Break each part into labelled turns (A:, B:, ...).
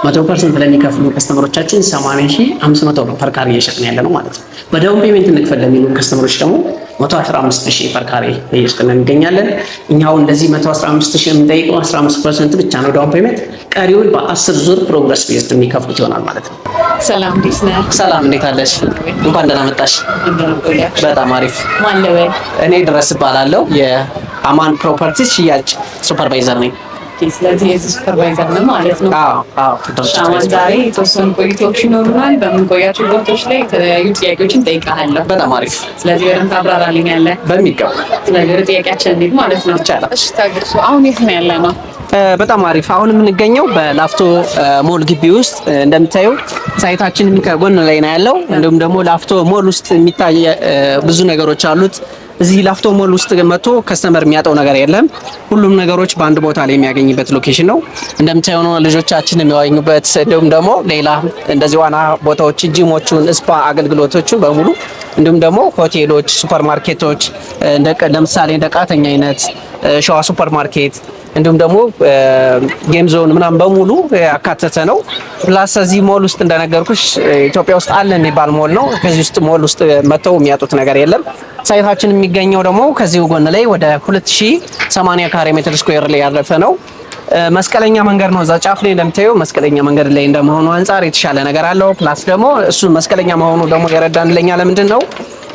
A: 100% ለሚከፍሉ ከስተመሮቻችን 80500 ነው ፐር ካሬ እየሸጥን ያለ ነው ማለት ነው። በዳውን ፔመንት እንክፈል ለሚሉ ከስተመሮች ደግሞ 115000 ፐር ካሬ እየሸጥን እንገኛለን። እኛው እንደዚህ 115000 የምንጠይቀው 15% ብቻ ነው ዳውን ፔመንት፣ ቀሪውን በ10 ዙር ፕሮግረስ ቤዝድ የሚከፍሉት ይሆናል ማለት ነው።
B: ሰላም እንዴት ነህ?
A: ሰላም እንዴት አለሽ? እንኳን ደህና መጣሽ። በጣም አሪፍ።
B: ማን ልበል?
A: እኔ ድረስ እባላለሁ የአማን ፕሮፐርቲስ ሽያጭ ሱፐርቫይዘር ነኝ።
B: ስለዚህ የዚህ ሱፐርቫይዘር ነው ማለት ነው።
A: አዎ።
B: ዛሬ የተወሰኑ ቆይታዎች ይኖሩናል። በምንቆያቸው ቦታዎች ላይ የተለያዩ ጥያቄዎችን እጠይቅሃለሁ።
A: በጣም አሪፍ።
B: ስለዚህ በደንብ ታብራራልኛለህ?
A: በሚገባ።
B: ስለዚህ ወደ ጥያቄያችን እንሂድ ማለት ነው።
A: ይቻላል።
B: እሺ ታግሱ። አሁን የት ነው ያለ ነው?
A: በጣም አሪፍ። አሁን የምንገኘው በላፍቶ ሞል ግቢ ውስጥ እንደምታዩ ሳይታችን ከጎን ላይ ነው ያለው። እንዲሁም ደግሞ ላፍቶ ሞል ውስጥ የሚታይ ብዙ ነገሮች አሉት። እዚህ ላፍቶ ሞል ውስጥ መጥቶ ከስተመር የሚያጣው ነገር የለም። ሁሉም ነገሮች በአንድ ቦታ ላይ የሚያገኝበት ሎኬሽን ነው። እንደምታዩ ነው ልጆቻችን የሚዋኙበት፣ እንዲሁም ደግሞ ሌላ እንደዚህ ዋና ቦታዎች፣ ጂሞቹን፣ ስፓ አገልግሎቶችን በሙሉ እንዲሁም ደግሞ ሆቴሎች፣ ሱፐርማርኬቶች ለምሳሌ እንደ ቃተኛ አይነት ሸዋ ሱፐርማርኬት እንዲሁም ደግሞ ጌም ዞን ምናምን በሙሉ ያካተተ ነው። ፕላስ እዚህ ሞል ውስጥ እንደነገርኩሽ ኢትዮጵያ ውስጥ አለ የሚባል ሞል ነው። ከዚህ ውስጥ ሞል ውስጥ መተው የሚያጡት ነገር የለም። ሳይታችን የሚገኘው ደግሞ ከዚሁ ጎን ላይ ወደ 2080 ካሬ ሜትር ስኩዌር ላይ ያረፈ ነው። መስቀለኛ መንገድ ነው። እዛ ጫፍ ላይ እንደምታየው መስቀለኛ መንገድ ላይ እንደመሆኑ አንጻር የተሻለ ነገር አለው። ፕላስ ደግሞ እሱ መስቀለኛ መሆኑ ደግሞ የረዳን ለኛ ለምንድን ነው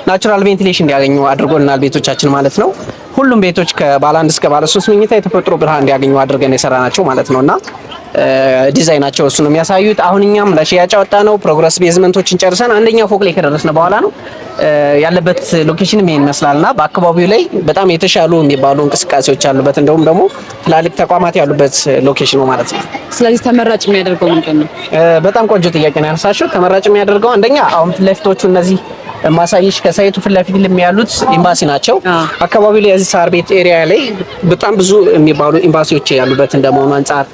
A: ናቹራል ቬንቲሌሽን እንዲያገኙ አድርጎልናል ቤቶቻችን ማለት ነው። ሁሉም ቤቶች ከባለ 1 እስከ ባለ 3 መኝታ የተፈጥሮ ብርሃን እንዲያገኙ አድርገን የሰራናቸው ማለት ነውና ዲዛይናቸው እሱ ነው የሚያሳዩት። አሁን እኛም ለሽያጭ አወጣ ነው ፕሮግረስ ቤዝመንቶችን ጨርሰን አንደኛ ፎቅ ላይ ከደረስን በኋላ ነው ያለበት ሎኬሽን ይሄን ይመስላልና በአካባቢው ላይ በጣም የተሻሉ የሚባሉ እንቅስቃሴዎች ያሉበት እንደውም ደግሞ ትላልቅ ተቋማት ያሉበት ሎኬሽን ነው ማለት ነው።
B: ስለዚህ ተመራጭ የሚያደርገው ምንድን ነው?
A: በጣም ቆንጆ ጥያቄ ነው ያነሳሽው። ተመራጭ የሚያደርገው አንደኛ አሁን ፊት ለፊቶቹ እነዚህ ማሳይሽ ከሳይቱ ፊት ለፊት ያሉት ኤምባሲ ናቸው። አካባቢው ላይ እዚህ ሳር ቤት ኤሪያ ላይ በጣም ብዙ የሚባሉ ኤምባሲዎች ያሉበት እንደመሆኑ አንጻር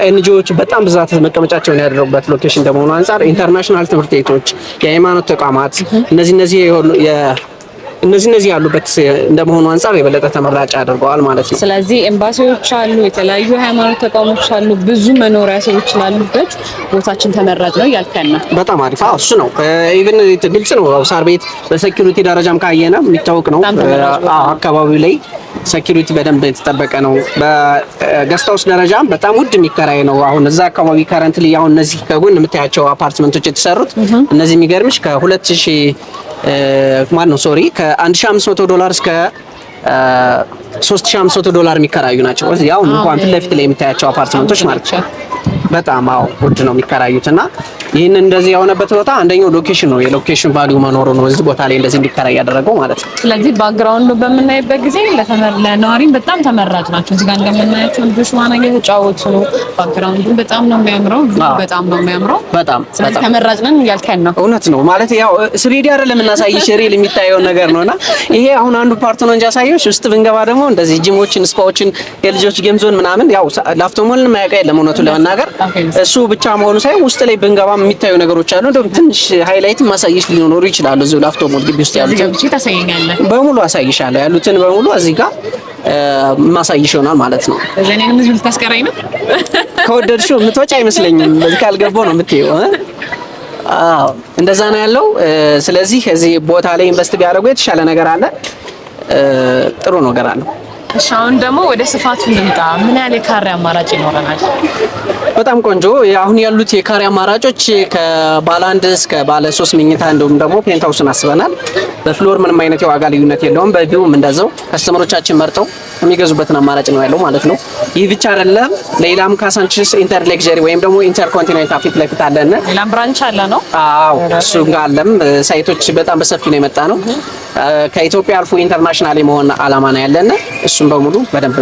A: ኤንጂኦዎች በጣም ብዛት መቀመጫቸውን ያደረጉበት ሎኬሽን እንደመሆኑ አንጻር ኢንተርናሽናል ትምህርት ቤቶች፣ የሃይማኖት ተቋማት እነዚህ ያሉበት እንደመሆኑ አንጻር የበለጠ ተመራጭ ያደርገዋል ማለት ነው።
B: ስለዚህ ኤምባሲዎች አሉ፣ የተለያዩ ሃይማኖት ተቋሞች አሉ፣ ብዙ መኖሪያ ሰዎች ላሉበት ቦታችን ተመራጭ ነው ያልከን ነው።
A: በጣም አሪፍ። አዎ እሱ ነው። ኢቭን ግልጽ ነው። ሳር ቤት በሴኩሪቲ ደረጃም ካየነ የሚታወቅ ነው። አካባቢው ላይ ሴኩሪቲ በደንብ የተጠበቀ ነው። በገስት ሃውስ ደረጃም በጣም ውድ የሚከራይ ነው። አሁን እዛ አካባቢ ከረንትሊ አሁን እነዚህ ከጎን የምታያቸው አፓርትመንቶች የተሰሩት እነዚህ የሚገርምሽ ከ2000 ከ$1500 እስከ $3500 የሚከራዩ ናቸው። ያው እንኳን ፊት ለፊት ላይ የምታያቸው አፓርትመንቶች ማለት ነው። በጣም አዎ ውድ ነው የሚከራዩት እና ይህን እንደዚህ የሆነበት ቦታ አንደኛው ሎኬሽን ነው። የሎኬሽን ቫልዩ መኖሩ ነው እዚህ ቦታ ላይ እንደዚህ እንዲከራይ ያደረገው ማለት ነው።
B: ስለዚህ ባክግራውንዱ በምናይበት ጊዜ ለነዋሪም በጣም ተመራጭ ናቸው። እዚህ ጋር እንደምናያቸው ልጆች ዋና እየተጫወቱ ነው። ባክግራውንዱ በጣም ነው የሚያምረው። በጣም ነው የሚያምረው። በጣም ተመራጭ ነን እያልከን ነው።
A: እውነት ነው ማለት ያው ስሪዲ አይደለም እናሳይሽ ሪል የሚታየው ነገር ነውና ይሄ አሁን አንዱ ፓርት ነው እንጂ አሳየሽ ውስጥ ብንገባ ደግሞ እንደዚህ ጂሞችን፣ ስፓዎችን፣ የልጆች ጌም ዞን ምናምን ያው ላፍቶ ሞልን ማያውቅ የለም እውነቱን ለመናገር እሱ ብቻ መሆኑ ሳይሆን ውስጥ ላይ ብንገባ የሚታዩ ነገሮች አሉ። እንደውም ትንሽ ሃይላይት ማሳየሽ ሊኖሩ ይችላሉ። እዚሁ ላፍቶ ሞል ግቢ ውስጥ ያሉትን በሙሉ አሳይሻለሁ። ያሉትን በሙሉ እዚህ ጋር ማሳይሽ ይሆናል ማለት ነው።
B: እኔንም እዚህ ልታስቀረኝ ነው?
A: ከወደድሽው የምትወጪ አይመስለኝም። በዚህ ካልገባው ነው የምትይው። አዎ እንደዛ ነው ያለው። ስለዚህ እዚህ ቦታ ላይ ኢንቨስት ቢያደርጉ የተሻለ ነገር አለ። ጥሩ ነገር አለ።
B: እሺ አሁን ደግሞ ወደ ስፋቱ እንምጣ። ምን ያህል የካሬ አማራጭ ይኖረናል?
A: በጣም ቆንጆ። አሁን ያሉት የካሬ አማራጮች ከባለ 1 እስከ ባለ 3 መኝታ እንደውም ደግሞ ፔንታውስን አስበናል። በፍሎር ምንም አይነት የዋጋ ልዩነት የለውም። በቪውም እንደዛው ከስተመሮቻችን መርጠው የሚገዙበትን አማራጭ ነው ያለው ማለት ነው። ይህ ብቻ አይደለም። ሌላም ካሳንቺስ ኢንተር ሌክዠሪ ወይም ደግሞ ኢንተርኮንቲኔንታል ፊት ለፊት አለን።
B: ሌላም ብራንች አለ ነው?
A: አዎ እሱ ጋር አለም። ሳይቶች በጣም በሰፊ ነው የመጣ ነው። ከኢትዮጵያ አልፎ ኢንተርናሽናል የመሆን አላማ ነው ያለን። እሱም በሙሉ በደንብ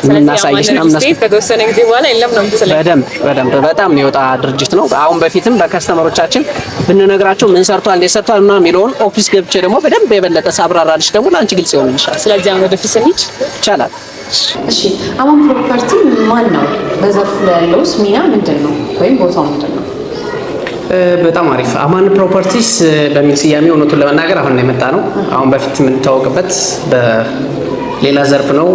A: እናሳይሽ ነው።
B: ከተወሰነ ጊዜ በኋላ የለም ነው የምትለኝ?
A: በደንብ በጣም ነው የወጣ ድርጅት ነው። አሁን በፊትም በከስተመሮቻችን ብንነግራቸው ምን ሰርቷል እንዴት ሰርቷል ምናምን የሚለውን ኦፊስ ገብቼ ደግሞ በደንብ የበለጠ ሳብራራልሽ ደግሞ ለአንቺ ግልጽ ይሆንልሻል።
B: ስለዚህ አሁን ወደፊት ስንሄድ
A: ይቻላል።
B: እሺ አማን ፕሮፐርቲ ማን ነው? በዘርፉ ላይ ያለውስ ሚና ምንድን ነው ወይም ቦታው ምንድን ነው?
A: በጣም አሪፍ። አማን ፕሮፐርቲስ በሚል ስያሜ እውነቱን ለመናገር አሁን ነው የመጣ ነው። አሁን በፊት የምንታወቅበት ሌላ ዘርፍ ነው።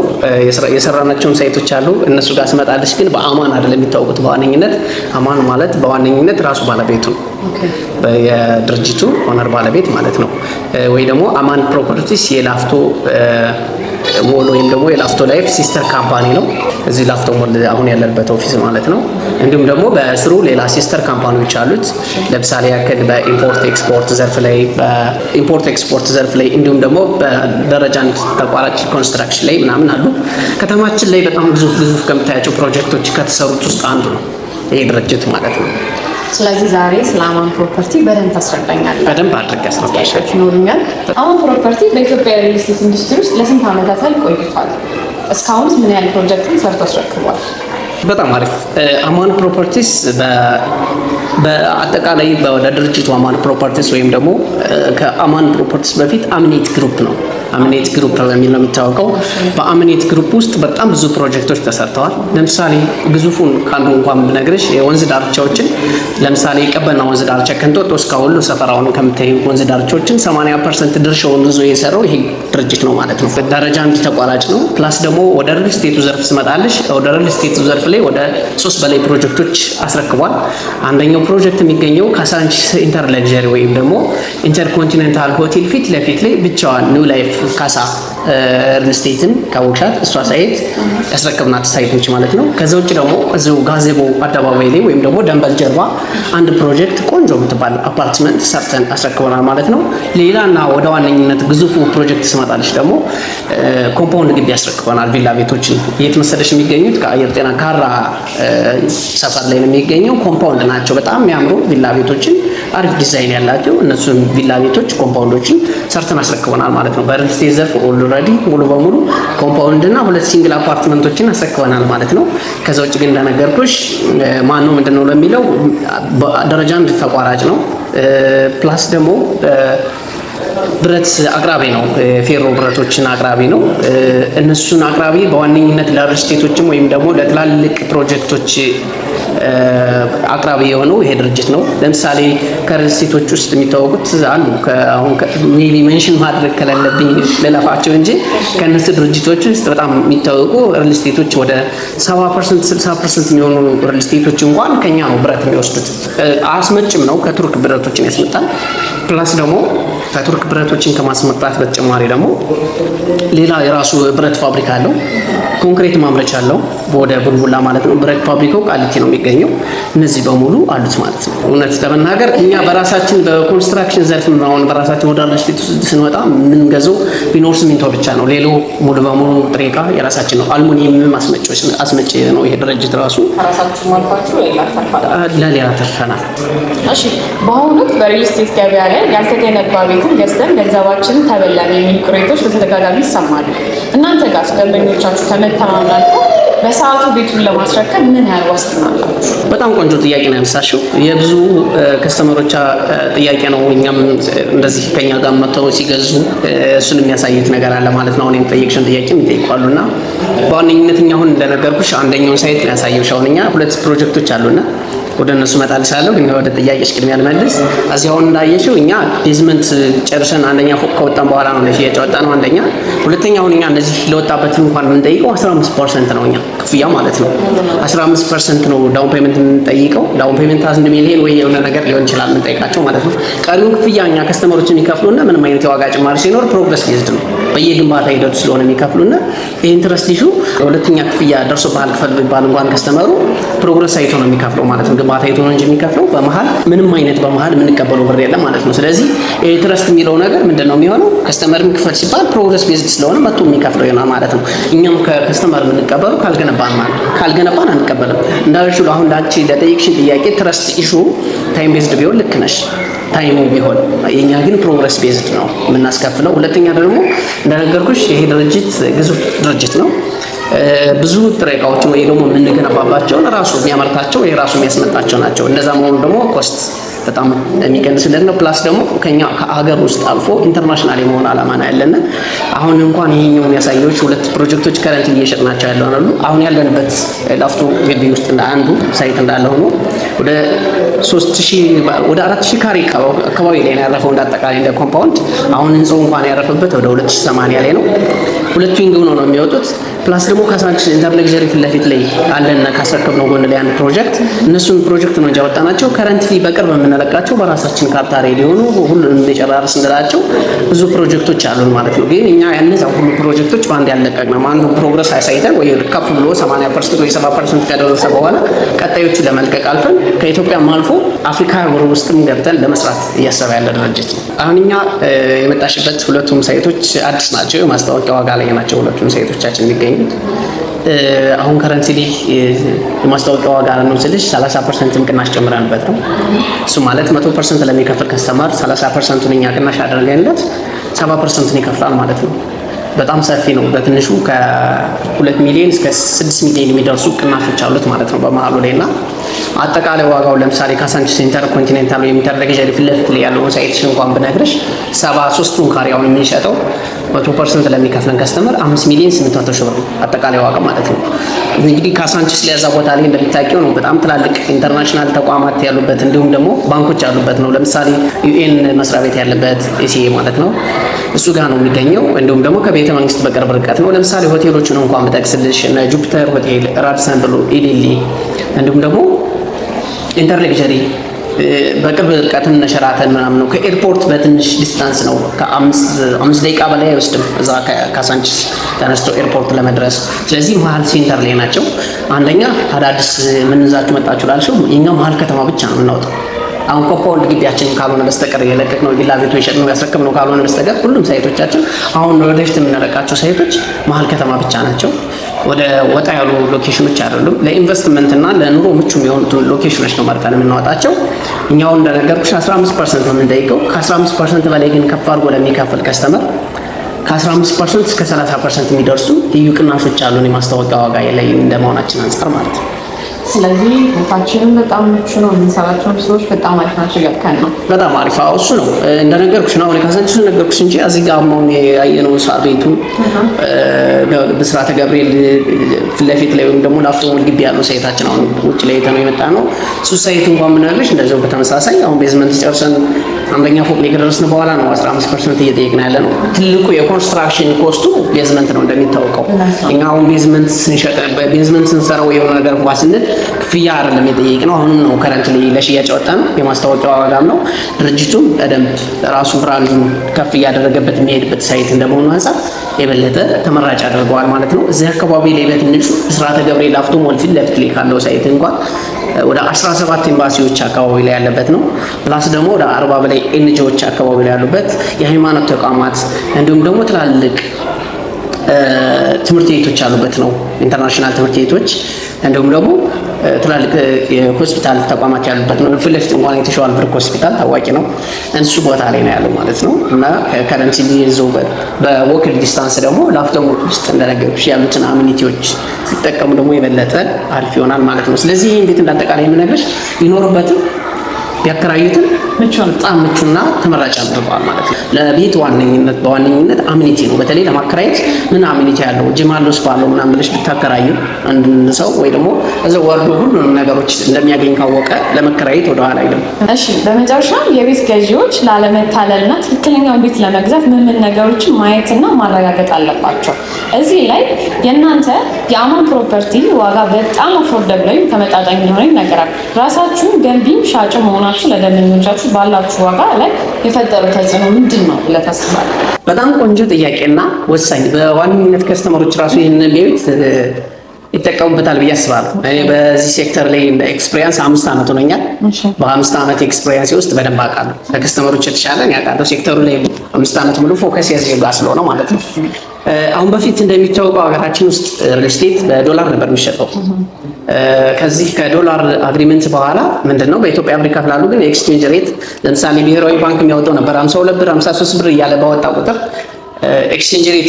A: የሰራናቸውን ሳይቶች አሉ። እነሱ ጋር ስመጣለች ግን በአማን አይደለም የሚታወቁት። በዋነኝነት አማን ማለት በዋነኝነት ራሱ ባለቤቱ የድርጅቱ ኦነር ባለቤት ማለት ነው። ወይ ደግሞ አማን ፕሮፐርቲስ የላፍቶ ሞል ወይም ደግሞ የላፍቶ ላይፍ ሲስተር ካምፓኒ ነው። እዚህ ላፍቶ ሞል አሁን ያለበት ኦፊስ ማለት ነው። እንዲሁም ደግሞ በስሩ ሌላ ሲስተር ካምፓኒዎች አሉት። ለምሳሌ ያክል በኢምፖርት ኤክስፖርት ዘርፍ ላይ እንዲሁም ደግሞ በደረጃ አንድ ተቋራጭ ኮንስትራክሽን ላይ ምናምን አሉ። ከተማችን ላይ በጣም ግዙፍ ከምታያቸው ፕሮጀክቶች ከተሰሩት ውስጥ አንዱ ነው ይሄ ድርጅት ማለት ነው።
B: ስለዚህ ዛሬ ስለ አማን ፕሮፐርቲ በደንብ ታስረዳኛለህ?
A: በደንብ አድርጌ አስረዳሻለሁ።
B: ይኖሩኛል። አማን ፕሮፐርቲ በኢትዮጵያ ሪል ስቴት ኢንዱስትሪ ውስጥ ለስንት ዓመታት ቆይቷል? እስካሁን ምን ያህል ፕሮጀክትን ሰርቶ አስረክቧል?
A: በጣም አሪፍ። አማን ፕሮፐርቲስ በአጠቃላይ ወደ ድርጅቱ አማን ፕሮፐርቲስ ወይም ደግሞ ከአማን ፕሮፐርቲስ በፊት አምኔት ግሩፕ ነው። አምኔት ግሩፕ በሚል ነው የሚታወቀው። በአምኔት ግሩፕ ውስጥ በጣም ብዙ ፕሮጀክቶች ተሰርተዋል። ለምሳሌ ግዙፉን ካንዱ እንኳን ብነግርሽ የወንዝ ዳርቻዎችን ለምሳሌ ቀበና ወንዝ ዳርቻ ከእንጦጦ እስከ ወሎ ሰፈራውን ከምታዩ ወንዝ ዳርቻዎችን 80% ድርሻውን ይዞ የሰራው ይሄ ድርጅት ነው ማለት ነው። ደረጃ አንድ ተቋራጭ ነው። ፕላስ ደግሞ ወደ ሪል ስቴቱ ዘርፍ ስመጣለሽ ወደ ሪል ስቴቱ ዘርፍ ላይ ወደ 3 በላይ ፕሮጀክቶች አስረክቧል። አንደኛው ፕሮጀክት የሚገኘው ካሳንቺስ ኢንተር ለግዠሪ ወይም ደግሞ ኢንተርኮንቲኔንታል ሆቴል ፊት ለፊት ላይ ብቻዋን ኒው ላይፍ ካሳ ሪል ስቴትን ካወቅሻት እሷ ሳይት ያስረከብናት ሳይቶች ማለት ነው። ከዛ ውጭ ደግሞ እዚሁ ጋዜቦ አደባባይ ላይ ወይም ደግሞ ደንበል ጀርባ አንድ ፕሮጀክት ቆንጆ የምትባል አፓርትመንት ሰርተን አስረክበናል ማለት ነው። ሌላና ወደ ዋነኝነት ግዙፉ ፕሮጀክት ስመጣለች ደግሞ ኮምፓውንድ ግቢ ያስረክበናል። ቪላ ቤቶችን የት መሰለሽ የሚገኙት ከአየር ጤና ካራ ሰፈር ላይ ነው የሚገኘው። ኮምፓውንድ ናቸው። በጣም የሚያምሩ ቪላ ቤቶችን አሪፍ ዲዛይን ያላቸው እነሱን ቪላ ቤቶች ኮምፓውንዶችን ሰርተን አስረክበናል ማለት ነው። በሪል ስቴት ዘርፍ ኦልሬዲ ሙሉ በሙሉ ኮምፓውንድ እና 2 ሲንግል አፓርትመንቶችን አስረክበናል ማለት ነው። ከዛ ውጭ ግን እንደነገርኩሽ ማን ነው ምንድነው ለሚለው ደረጃ አንድ ተቋራጭ ነው። ፕላስ ደግሞ ብረት አቅራቢ ነው። ፌሮ ብረቶችን አቅራቢ ነው። እነሱን አቅራቢ በዋነኝነት ለሪል ስቴቶችም ወይም ደግሞ ለትላልቅ ፕሮጀክቶች አቅራቢ የሆነው ይሄ ድርጅት ነው። ለምሳሌ ከሪል ስቴቶች ውስጥ የሚታወቁት አሉ። አሁን ሜሊ ሜንሽን ማድረግ ከሌለብኝ ልለፋቸው እንጂ ከነሱ ድርጅቶች ውስጥ በጣም የሚታወቁ ሪል ስቴቶች ወደ 70% 60% የሚሆኑ ሪል ስቴቶች እንኳን ከኛ ነው ብረት የሚወስዱት። አስመጭም ነው። ከቱርክ ብረቶችን ያስመጣል። ፕላስ ደግሞ ከቱርክ ብረቶችን ከማስመጣት በተጨማሪ ደግሞ ሌላ የራሱ ብረት ፋብሪካ አለው። ኮንክሪት ማምረቻ አለው ወደ ቡልቡላ ማለት ነው። ብረት ፋብሪካው ቃሊቲ ነው የሚገኘው። እነዚህ በሙሉ አሉት ማለት ነው። እውነት ለመናገር እኛ በራሳችን በኮንስትራክሽን ዘርፍ አሁን በራሳችን ወደ ሪል ስቴት ስንወጣ የምንገዛው ቢኖር ሲሚንቶ ብቻ ነው። ሌላው ሙሉ በሙሉ ጥሬ ዕቃ የራሳችን ነው። አልሙኒየም አስመጪ ነው ይሄ ድርጅት ራሱ።
B: ራሳችን ማልፋችሁ
A: ለሌላ ተርፈናል።
B: እሺ፣ በአሁኑ ወቅት በሪል ስቴት ገበያ ላይ ያልተገነባ ቤትን ገዝተን ገንዘባችንን ተበላን የሚሉ ቅሬታዎች በተደጋጋሚ ይሰማሉ። እናንተ ጋር ደንበኞቻችሁ ከመተማመን አልፎ በሰዓቱ ቤቱን ለማስረከብ ምን ያህል ዋስትና አላችሁ?
A: በጣም ቆንጆ ጥያቄ ነው ያነሳሽው። የብዙ ከስተመሮች ጥያቄ ነው። እኛም እንደዚህ ከኛ ጋር መጥተው ሲገዙ እሱን የሚያሳዩት ነገር አለ ማለት ነው። እኔም ጠየቅሽን ጥያቄ ይጠይቋሉና በዋነኝነት እኛ አሁን እንደነገርኩሽ አንደኛውን ሳይት ነው ያሳየሁሽ። አሁን እኛ 2 ፕሮጀክቶች አሉና ወደ እነሱ እመጣልሻለሁ። ግን ወደ ጥያቄሽ ቅድሚያ ልመልስ። እዚህ አሁን እንዳየሽው እኛ ቤዝመንት ጨርሰን አንደኛ ፎቅ ከወጣን በኋላ ነው ለሽያጭ ወጣ ነው አንደኛ። ሁለተኛ አሁን እኛ እንደዚህ ለወጣበት እንኳን የምንጠይቀው 15% ነው እኛ ክፍያ ማለት ነው። 15% ነው ዳውን ፔመንት የምንጠይቀው። ዳውን ፔመንት 1 ሚሊዮን ወይ የሆነ ነገር ሊሆን ይችላል የምንጠይቃቸው ማለት ነው። ቀሪውን ክፍያ እኛ ከስተመሮች የሚከፍሉና ምንም አይነት የዋጋ ጭማሪ ሲኖር ፕሮግረስ ቤዝድ ነው በየግንባታ ሂደቱ ስለሆነ የሚከፍሉና ኢንትረስት ኢሹ ሁለተኛ ክፍያ ደርሶ ባህል ክፈል ቢባል እንኳን ከስተመሩ ፕሮግረስ አይቶ ነው የሚከፍለው ማለት ነው። ግንባታ አይቶ ነው እንጂ የሚከፍለው በመሃል ምንም አይነት በመሃል የምንቀበለው ብር የለም ማለት ነው። ስለዚህ ኢንትረስት የሚለው ነገር ምንድነው የሚሆነው? ከስተመርም ክፈል ሲባል ፕሮግረስ ቤዝድ ስለሆነ መጥቶ የሚከፍለው ይሆናል ማለት ነው። እኛም ከከስተመር የምንቀበለው ካልገነባን አንቀበልም። እንዳልሽው አሁን ዳንቺ ለጠየቅሽን ጥያቄ ትረስት ኢሹ ታይም ቤዝድ ቢሆን ልክ ነሽ። ታይሙ ቢሆን የኛ ግን ፕሮግረስ ቤዝድ ነው የምናስከፍለው። ሁለተኛ ደግሞ እንደነገርኩሽ ይሄ ድርጅት ግዙፍ ድርጅት ነው። ብዙ ጥሬ ዕቃዎችን ወይ ደግሞ የምንገነባባቸውን ራሱ የሚያመርታቸው ወይ ራሱ የሚያስመጣቸው ናቸው። እንደዛ መሆኑ ደግሞ ኮስት በጣም የሚቀንስልን ነው። ፕላስ ደግሞ ከኛ ከሀገር ውስጥ አልፎ ኢንተርናሽናል የመሆን ዓላማ ነው ያለን። አሁን እንኳን ይሄኛውን ያሳየሁሽ 2 ፕሮጀክቶች ከረንት እየሸጥናቸው ያለው አሉ። አሁን ያለንበት ላፍቶ ግቢ ውስጥ አንዱ ሳይት እንዳለ ሆኖ ወደ 4000 ካሬ አካባቢ ላይ ነው ያረፈው እንዳጠቃላይ እንደ ኮምፓውንድ። አሁን ህንጻው እንኳን ያረፈበት ወደ 2080 ላይ ነው። ሁለት ዊንግ ሆኖ ነው የሚወጡት። ፕላስ ደግሞ ካሳንቺስ ኢንተር ለግዠሪ ፊት ለፊት ላይ አለና ካሰርከብነው ጎን ላይ አንድ ፕሮጀክት እነሱን ፕሮጀክት ነው ያወጣናቸው። ከረንትሊ በቅርብ የምንለቃቸው በራሳችን ካርታ ሬዲ ሆኖ ሁሉንም እንጨራርስ እንላቸው ብዙ ፕሮጀክቶች አሉን ማለት ነው። ግን እኛ ያነዛው ሁሉ ፕሮጀክቶች በአንድ ያለቀቅነው አንዱ ፕሮግረስ አሳይተን ወይ ከፍ ብሎ 80% ወይ 70% ከደረሰ በኋላ ቀጣዮቹ ለመልቀቅ አልፈን ከኢትዮጵያም አልፎ አፍሪካ ሀገር ውስጥም ገብተን ለመስራት እያሰበ ያለ ድርጅት ነው። አሁን እኛ የመጣሽበት ሁለቱም ሳይቶች አዲስ ናቸው። የማስታወቂያ ዋጋ ላይ ናቸው ሁለቱም ሳይቶቻችን የሚገኙት። አሁን ከረንትሊ የማስታወቂያ ዋጋ ነው ስልሽ 30% ቅናሽ ጨምረንበት ነው። እሱ ማለት 100% ለሚከፍል ከስተመር 30%ን እኛ ቅናሽ አድርገንለት 70%ን ይከፍላል ማለት ነው። በጣም ሰፊ ነው። በትንሹ ከ2 ሚሊዮን እስከ 6 ሚሊዮን የሚደርሱ ቅናሾች አሉት ማለት ነው በመሃሉ ላይና አጠቃላይ ዋጋው ለምሳሌ ካሳንቺስ ኢንተር ኮንቲኔንታል ወይ ኢንተር ለግዠሪ ፊት ለፊት ላይ ያለውን ሳይት እንኳን ብነግርሽ 73ቱን ካሬውን የምንሸጠው 100% ለሚከፍለን ከስተመር 5 ሚሊዮን 800 ሺህ ብር አጠቃላይ ዋጋ ማለት ነው። እንግዲህ ካሳንቺስ ለዛ ቦታ ላይ እንደምታውቂው ነው በጣም ትላልቅ ኢንተርናሽናል ተቋማት ያሉበት እንዲሁም ደግሞ ባንኮች ያሉበት ነው። ለምሳሌ ዩኤን መስሪያ ቤት ያለበት ኤሲኤ ማለት ነው እሱ ጋር ነው የሚገኘው። እንዲሁም ደግሞ ከቤተ መንግስት በቅርብ ርቀት ነው። ለምሳሌ ሆቴሎችን እንኳን ብጠቅስልሽ እነ ጁፒተር ሆቴል፣ ራድሰን ብሎ ኢሊሊ እንዲሁም ደግሞ ኢንተር ለግዠሪ በቅርብ ርቀት እነ ሸራተን ምናምን ነው። ከኤርፖርት በትንሽ ዲስታንስ ነው። ከ5 ደቂቃ በላይ አይወስድም እዛ ካሳንቺስ ተነስቶ ኤርፖርት ለመድረስ። ስለዚህ መሀል ሴንተር ላይ ናቸው። አንደኛ አዳዲስ ምንዛችሁ መጣችሁ ላልሽው የኛ መሀል ከተማ ብቻ ነው የምናወጣው። አሁን ኮምፓውንድ ግቢያችን ካልሆነ በስተቀር የለቀቅነው ቪላ ቤቶች የሸጥነው ያስረከብነው ካልሆነ በስተቀር ሁሉም ሳይቶቻችን አሁን ወደፊት የምንለቃቸው ሳይቶች መሀል ከተማ ብቻ ናቸው። ወደ ወጣ ያሉ ሎኬሽኖች አይደሉም። ለኢንቨስትመንት እና ለኑሮ ምቹ የሚሆኑት ሎኬሽኖች ነው መርጠን የምናወጣቸው። እኛው እንደነገርኩሽ 15% ነው የምንጠይቀው። ከ15% በላይ ግን ከፍ አድርጎ ለሚከፍል ከስተመር ከ15% እስከ 30% የሚደርሱ ልዩ ቅናሾች አሉን የማስታወቂያ ዋጋ ላይ እንደመሆናችን አንጻር ማለት ነው።
B: ስለዚህ ቦታችንም በጣም ምቹ ነው። የምንሰራቸውን ስራዎች በጣም አሪፍ ናቸው። ያልከን ነው በጣም
A: አሪፍ። አዎ እሱ ነው እንደነገርኩሽ ነው። ካሳንቺስ ነገርኩሽ እንጂ እዚህ ጋር አሁን ያየነው ሳር ቤቱ ብስራተ ገብርኤል ፊት ለፊት ላይ ወይም ደግሞ ላፍቶ ሞል ግቢ ያለው ሳይታችን አሁን ውጭ ላይ የተነው የመጣ ነው። እሱ ሳይት እንኳን ምናልሽ እንደዚያው በተመሳሳይ አሁን ቤዝመንት ጨርሰን አንደኛ ፎቅ ላይ ከደረስን በኋላ ነው 15% እየጠየቅን ያለ ነው። ትልቁ የኮንስትራክሽን ኮስቱ ቤዝመንት ነው እንደሚታወቀው። እኛ አሁን ቤዝመንት ስንሸጥ ቤዝመንት ስንሰራው የሆነ ነገር እንኳን ስንል ክፍያ አይደለም የጠየቅነው። አሁንም ነው ከረንትሊ ለሽያጭ ወጣነው። የማስታወቂያ ዋጋም ነው። ድርጅቱም በደንብ ራሱ ብራንዱን ከፍ እያደረገበት የሚሄድበት ሳይት እንደመሆኑ አንፃር የበለጠ ተመራጭ አድርገዋል ማለት ነው። እዚህ አካባቢ ላይ በትንሹ ብስራተ ገብርኤል ላፍቶ ሞል ፊት ለፊት ላይ ካለው ሳይት እንኳን ወደ 17 ኤምባሲዎች አካባቢ ላይ ያለበት ነው። ፕላስ ደግሞ ወደ 40 በላይ ኤንጂኦዎች አካባቢ ላይ ያሉበት የሃይማኖት ተቋማት እንዲሁም ደግሞ ትላልቅ ትምህርት ቤቶች ያሉበት ነው። ኢንተርናሽናል ትምህርት ቤቶች እንዲሁም ደግሞ ትላልቅ የሆስፒታል ተቋማት ያሉበት ነው። ፊት ለፊት እንኳን የተሻለ ብርክ ሆስፒታል ታዋቂ ነው። እሱ ቦታ ላይ ነው ያለው ማለት ነው። እና ከረንትሊ ይዘው በወክል ዲስታንስ ደግሞ ላፍቶ ውስጥ እንደነገርኩሽ ያሉትን አሚኒቲዎች ሲጠቀሙ ደግሞ የበለጠ አሪፍ ይሆናል ማለት ነው። ስለዚህ ይሄን ቤት እንዳጠቃላይ የምነግርሽ ሊኖርበትም ቢያከራዩትም በጣም ምቹና ተመራጭ አድርገዋል ማለት ነው። ለቤት በዋነኝነት አሚኒቲ ነው። በተለይ ለማከራየት ምን አሚኒቲ ያለው ጂም አለው ስፓ አለው ምናምን ብለሽ ብታከራዩ አንድ ሰው ወይ ደግሞ እዛው ወርዶ ሁሉንም ነገሮች እንደሚያገኝ ካወቀ ለመከራየት ወደ ኋላ አይደለም።
B: እሺ፣ በመጨረሻ የቤት ገዢዎች ላለመታለልና ትክክለኛውን ቤት ለመግዛት ምን ነገሮችን ማየትና ማረጋገጥ አለባቸው? እዚህ ላይ የእናንተ የአማን ፕሮፐርቲ ዋጋ በጣም አፎርደብል ላይ ተመጣጣኝ የሆነ ይነገራል። ራሳችሁ ገንቢም ሻጭ መሆናችሁ ለደንበኞቻችሁ ባላችሁ ዋጋ ላይ የፈጠረው ተጽዕኖ ምንድን ነው ብለህ ታስባለህ?
A: በጣም ቆንጆ ጥያቄና ወሳኝ። በዋነኝነት ከስተመሮች ራሱ ይህንን ቤት ይጠቀሙበታል ብዬ አስባለሁ። እኔ በዚህ ሴክተር ላይ እንደ ኤክስፒሪየንስ 5 ዓመት ሆኖኛል። በ5 ዓመት ኤክስፒሪየንስ ውስጥ በደንብ አውቃለሁ። ከከስተመሮች የተሻለ ያውቃለሁ። ሴክተሩ ላይ 5 ዓመት ሙሉ ፎከስ ያደረገ ስለሆነ ማለት ነው። አሁን በፊት እንደሚታወቀው ሀገራችን ውስጥ ሪል ስቴት በዶላር ነበር የሚሸጠው። ከዚህ ከዶላር አግሪመንት በኋላ ምንድነው በኢትዮጵያ ብር ይከፍላሉ። ግን ኤክስቼንጅ ሬት ለምሳሌ ብሔራዊ ባንክ የሚያወጣው ነበር 52 ብር 53 ብር እያለ ባወጣ ቁጥር ኤክስቼንጅ ሬት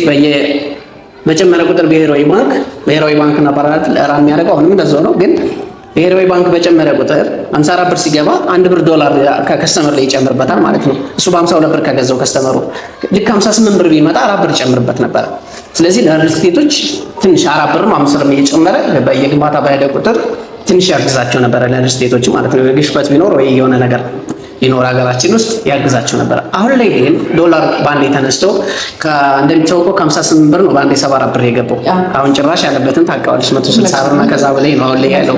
A: በጨመረ ቁጥር ብሔራዊ ባንክ እና ፓራላል ራን የሚያደርገው አሁንም እንደዛው ነው። ግን ብሔራዊ ባንክ በጨመረ ቁጥር 54 ብር ሲገባ 1 ብር ዶላር ከከስተመር ላይ ይጨምርበታል ማለት ነው። እሱ በ52 ብር ከገዛው ከስተመሩ ልክ 58 ብር ቢመጣ 4 ብር ይጨምርበት ነበር። ስለዚህ ለሪል ስቴቶች ትንሽ 4 ብርም 5 ብርም እየጨመረ በየግንባታ ባሄደ ቁጥር ትንሽ ያግዛቸው ነበር ለሪልስቴቶች ማለት ነው። ግሽበት ቢኖር ወይ የሆነ ነገር ቢኖር ሀገራችን ውስጥ ያግዛቸው ነበር። አሁን ላይ ግን ዶላር ባንዴ ተነስቶ እንደሚታወቀው ከ58 ብር ነው ባንዴ 74 ብር የገባው። አሁን ጭራሽ ያለበትን ታውቃለች 160 ብር እና ከዛ በላይ ነው አሁን ላይ ያለው።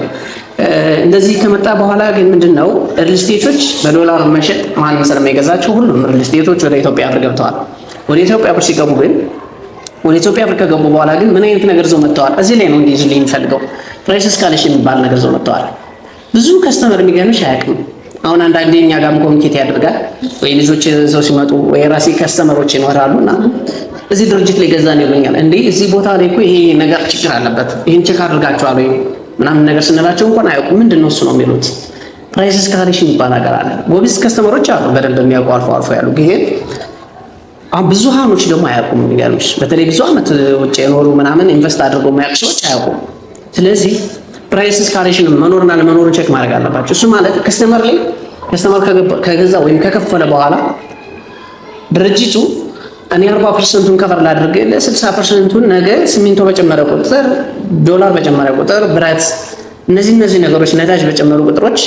A: እንደዚህ ከመጣ በኋላ ግን ምንድነው ሪልስቴቶች በዶላር መሸጥ ማንም ስለማይገዛቸው ሁሉም ሪልስቴቶች ወደ ኢትዮጵያ ብር ገብተዋል። ወደ ኢትዮጵያ ብር ሲገቡ ግን ወደ ኢትዮጵያ ብር ከገቡ በኋላ ግን ምን አይነት ነገር ዘው መጥተዋል? እዚህ ላይ ነው እንዲይዙልኝ የሚፈልገው ፕራይስ እስካሌሽን የሚባል ነገር ዘው መጥተዋል። ብዙ ከስተመር የሚገርምሽ አያውቅም። አሁን አንዳንዴ እኛ ጋርም ኮሚኒኬት ያደርጋል ወይ ልጆች እዛው ሲመጡ ወይ ራሴ ከስተመሮች ይኖራሉና እዚህ ድርጅት ላይ ገዛን ይሉኛል። እንዴ እዚህ ቦታ ላይ እኮ ይሄ ነገር ችግር አለበት ይሄን ቼክ አድርጋችኋል ወይ ምናምን ነገር ስንላቸው እንኳን አያውቁም። ምንድነው እሱ ነው የሚሉት። ፕራይስ እስካሌሽን የሚባል ነገር አለ። ጎበዝ ከስተመሮች አሉ በደንብ የሚያውቁ አልፎ አልፎ ያሉ ግን አሁን ብዙሃኖች ደግሞ አያውቁም። የሚገርምሽ በተለይ ብዙ አመት ውጭ የኖሩ ምናምን ኢንቨስት አድርገው የማያውቁ ሰዎች አያውቁም። ስለዚህ ፕራይስ እስካሌሽን መኖርና ለመኖሩን ቼክ ማድረግ አለባቸው። እሱ ማለት ከስተመር ከገዛ ወይም ከከፈለ በኋላ ድርጅቱ እኔ 40%ን ከቨር ላድርግ ለ60%ን ነገ ሲሚንቶ በጨመረ ቁጥር ዶላር በጨመረ ቁጥር ብረት እነዚህ ነገሮች ነዳጅ በጨመሩ ቁጥሮች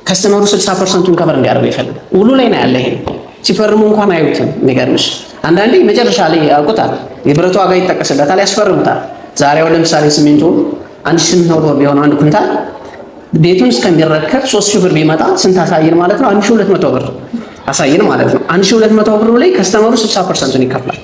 A: ከስተመሩ 60%ን ከቨር እንዲያደርግ ይፈልጋል። ውሉ ላይ ነው ያለ። ይሄ ሲፈርሙ እንኳን አዩትም። የሚገርምሽ አንዳንዴ መጨረሻ ላይ ያውቁታል። የብረቱ ዋጋ ይጠቀስለታል፣ ያስፈርሙታል። ዛሬው ለምሳሌ ሲሚንቶ 1800 ብር ቢሆን አንድ ኩንታል ቤቱን እስከሚረከብ 3000 ብር ቢመጣ ስንት አሳየን ማለት ነው? 1200 ብር አሳየን ማለት ነው። 1200 ብር ላይ ከስተመሩ 60%ን ይከፍላል።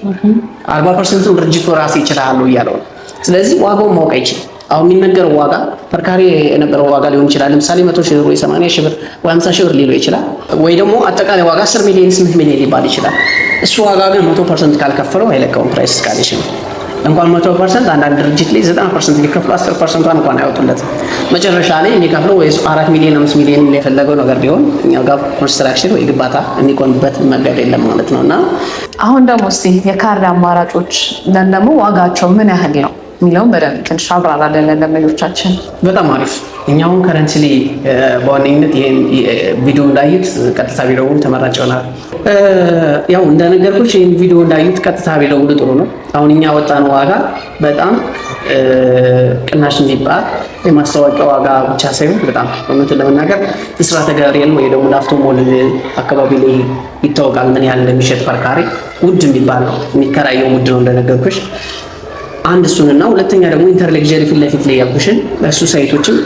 A: 40%ን ድርጅቱ ራሱ ይችላል እያለው ነው። ስለዚህ ዋጋውን ማወቅ አይችልም። አሁን የሚነገረው ዋጋ ተርካሪ የነበረው ዋጋ ሊሆን ይችላል። ለምሳሌ 100 ሺህ ብር ወይ 80 ሺህ ብር ወይ 50 ሺህ ብር ሊለው ይችላል። ወይ ደግሞ አጠቃላይ ዋጋ 10 ሚሊዮን 8 ሚሊዮን ሊባል ይችላል። እሱ ዋጋ ግን 100% ካልከፈለው አይለቀውም። ፕራይስ እስካሌሽን እንኳን 100% አንዳንድ ድርጅት ላይ 90% ሊከፍሉ 10%ን እንኳን አያወጡለትም። መጨረሻ ላይ የሚከፍለው ወይ 4 ሚሊዮን 5 ሚሊዮን የፈለገው ነገር ቢሆን እኛ ጋር ኮንስትራክሽን ወይ ግንባታ የሚቆምበት መንገድ የለም ማለት ነውና
B: አሁን ደግሞ እስቲ የካርድ አማራጮች ደግሞ ዋጋቸው ምን ያህል ነው የሚለውን በደንብ ትንሽ አብራራለን ለደንበኞቻችን።
A: በጣም አሪፍ። እኛውን ከረንትሊ በዋነኝነት ይሄን ቪዲዮ እንዳዩት ቀጥታ ቢደውሉ ተመራጭ ይሆናል። ያው እንደነገርኩሽ ይሄን ቪዲዮ እንዳዩት ቀጥታ ቢደውሉ ጥሩ ነው። አሁን እኛ ወጣነው ዋጋ በጣም ቅናሽ የሚባል የማስታወቂያ ዋጋ ብቻ ሳይሆን በጣም እውነቱን ለመናገር ብስራተ ገብርኤል ወይ ደግሞ ላፍቶ ሞል አካባቢ ላይ ይታወቃል ምን ያህል እንደሚሸጥ ፐርካሬ ውድ የሚባል ነው። የሚከራየው ውድ ነው እንደነገርኩሽ። አንድ እሱንና ሁለተኛ ደግሞ ኢንተርሌክዠሪ ፊት ለፊት ላይ ያልኩሽን እሱ ሳይቶችም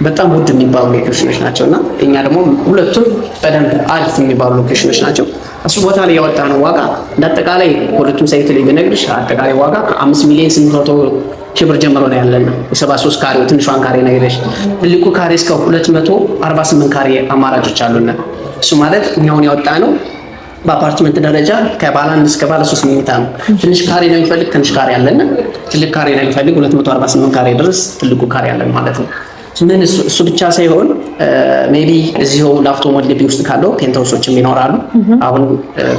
A: በጣም ውድ የሚባሉ ሎኬሽኖች ናቸውና እኛ ደግሞ ሁለቱም በደንብ አሪፍ የሚባሉ ሎኬሽኖች ናቸው። እሱ ቦታ ላይ ያወጣነው ዋጋ እንዳጠቃላይ ሁለቱም ሳይት ላይ ቢነግርሽ አጠቃላይ ዋጋ ከ5 ሚሊዮን 800 ሺህ ብር ጀምሮ ነው ያለና የ73 ካሬው ትንሿን ካሬ ነግሬሽ ትልቁ ካሬ እስከ 248 ካሬ አማራጮች አሉና እሱ ማለት እኛውን ያወጣነው በአፓርትመንት ደረጃ ከባለ 1 እስከ ባለ 3 መኝታ ነው። ትንሽ ካሬ ነው የሚፈልግ ትንሽ ካሬ አለና ትልቅ ካሬ ነው የሚፈልግ 248 ካሬ ድረስ ትልቁ ካሬ አለን ማለት ነው። ምን እሱ ብቻ ሳይሆን ሜቢ እዚሁ ላፍቶ ሞል ግቢ ውስጥ ካለው ፔንትሃውሶችም ይኖራሉ። አሁን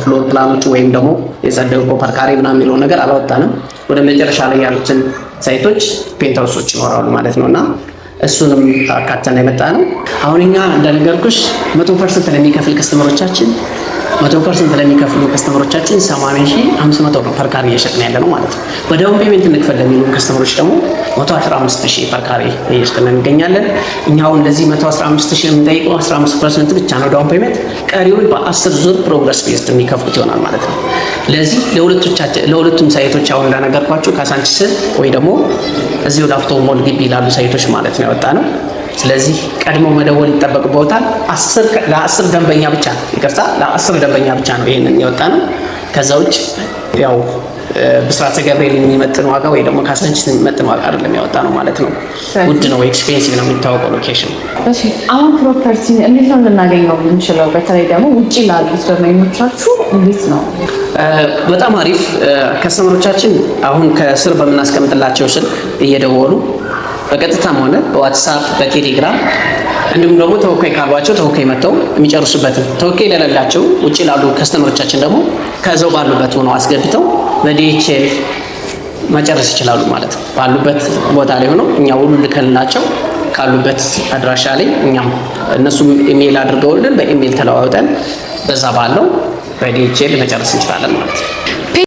A: ፍሎር ፕላኖቹ ወይም ደግሞ የጸደቁ ፐርካሬ ምናምን የሚለው ነገር አላወጣንም። ወደ መጨረሻ ላይ ያሉትን ሳይቶች ፔንትሃውሶች ይኖራሉ ማለት ነውና እሱንም አካተን የመጣ ነው። አሁን እኛ እንደነገርኩሽ 100% ለሚከፍል ከስተመሮቻችን 100% ለሚከፍሉ ከስተመሮቻችን 80500 ነው ፐርካሬ እየሸጥን ያለ ነው ማለት ነው። በዳውን ፔመንት እንክፈል ለሚሉ ከስተመሮች ደግሞ 115000 ፐርካሬ እየሸጥን እንገኛለን። እኛው እንደዚህ 115000 የምንጠይቀው 15% ብቻ ነው ዳውን ፔመንት፣ ቀሪውን በ10 ዙር ፕሮግረስ ቤዝድ የሚከፍሉት ይሆናል ማለት ነው። ለዚህ ለሁለቱም ሳይቶች አሁን እንደነገርኳችሁ ካሳንቺስ ወይ ደግሞ እዚሁ ላፍቶ ሞል ግቢ ላሉ ሳይቶች ማለት ነው ያወጣ ነው። ስለዚህ ቀድሞ መደወል ይጠበቅበታል። ለ10 ደንበኛ ብቻ ይቅርታ፣ ለ10 ደንበኛ ብቻ ነው ይሄንን ያወጣ ነው። ከዛ ውጭ ያው ብስራተ ገብርኤል የሚመጥን ዋጋ ወይ ደግሞ ካሳንቺስ የሚመጥን ዋጋ አይደለም ያወጣ ነው ማለት ነው። ውድ ነው፣ ኤክስፔንሲቭ ነው የሚታወቀው ሎኬሽን።
B: እሺ አሁን ፕሮፐርቲ እንዴት ነው ልናገኘው የምንችለው? በተለይ ደግሞ ውጪ ላሉት ደንበኞቻችሁ እንዴት ነው?
A: በጣም አሪፍ። ከስተመሮቻችን አሁን ከስር በምናስቀምጥላቸው ስልክ እየደወሉ በቀጥታም ሆነ በዋትስአፕ በቴሌግራም እንዲሁም ደግሞ ተወካይ ካሏቸው ተወካይ መጥተው የሚጨርሱበትን፣ ተወካይ ለሌላቸው ውጪ ላሉ ከስተመሮቻችን ደግሞ ከዛው ባሉበት ሆነው አስገብተው በዲኤችኤል መጨረስ ይችላሉ ማለት ነው። ባሉበት ቦታ ላይ ሆነው እኛ ሁሉ ልከንላቸው ካሉበት አድራሻ ላይ እኛም እነሱም ኢሜል አድርገውልን በኢሜል ተለዋውጠን በዛ ባለው በዲኤችኤል መጨረስ እንችላለን ማለት ነው።